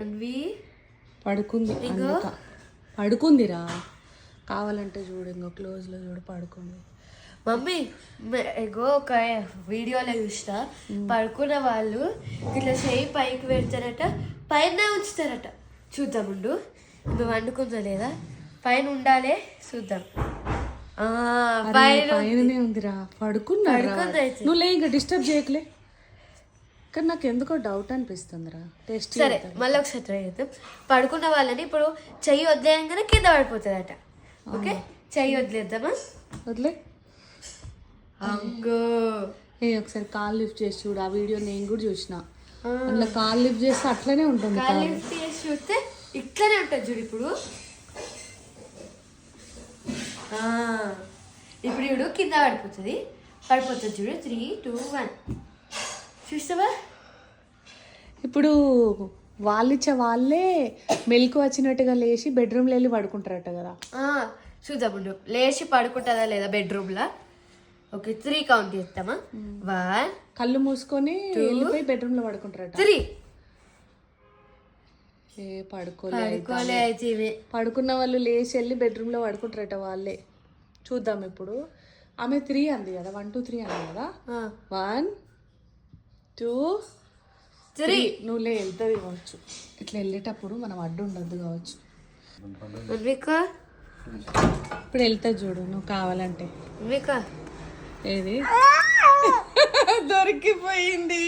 అన్వి పడుకుంది. పడుకుందిరా, కావాలంటే చూడు, ఇంకో క్లోజ్లో చూడు, పడుకుంది. మమ్మీ ఎగో ఒక వీడియోలో చూసిన పడుకున్న వాళ్ళు ఇట్లా చేయి పైకి పెడతారట, పైన ఉంచుతారట. చూద్దాముండు, నువ్వు వండుకుందా లేదా? పైన ఉండాలి, చూద్దాం. పైననే ఉందిరా, పడుకున్నా. నువ్వు లే, ఇంకా డిస్టర్బ్ చేయకలే. కానీ నాకు ఎందుకో డౌట్ అనిపిస్తుందిరా. టెస్ట్ సరే, మళ్ళీ ఒకసారి ట్రై చేద్దాం. పడుకున్న వాళ్ళని ఇప్పుడు చెయ్యి వదిలేయంగానే కింద పడిపోతుందట. ఓకే, చెయ్యి వదిలేద్దామా? వదిలే. అంగో ఒకసారి కాల్ లిఫ్ట్ చేసి చూడు, ఆ వీడియో నేను కూడా చూసిన. అందులో కాల్ లిఫ్ట్ చేస్తే అట్లనే ఉంటుంది. కాల్ లిఫ్ట్ చేసి చూస్తే ఇట్లనే ఉంటుంది చూడు. ఇప్పుడు ఇప్పుడు కింద పడిపోతుంది చూడు. 3, 2, 1 చూస్తావా? ఇప్పుడు వాళ్ళిచ్చే వాళ్ళే మెలకు వచ్చినట్టుగా లేచి బెడ్రూమ్లో వెళ్ళి పడుకుంటారట కదా. చూద్దాం, లేచి పడుకుంటుందా లేదా బెడ్రూమ్లో. ఓకే, 3 కౌంట్ చేస్తామా? 1, కళ్ళు మూసుకొని వెళ్ళిపోయి బెడ్రూమ్లో పడుకుంటారట. 3. పడుకోలే. పడుకున్న వాళ్ళు లేచి వెళ్ళి బెడ్రూమ్లో పడుకుంటారట వాళ్ళే. చూద్దాం ఇప్పుడు. ఆమె 3 అంది కదా, 1, 2, 3 అంది కదా. 1, 2, 3. నువ్వు వెళ్తుంది కావచ్చు. ఇట్లా వెళ్ళేటప్పుడు మనం అడ్డు ఉండద్దు కావచ్చు. ఇప్పుడు వెళ్తా చూడు, నువ్వు కావాలంటే. ఏది దొరికిపోయింది.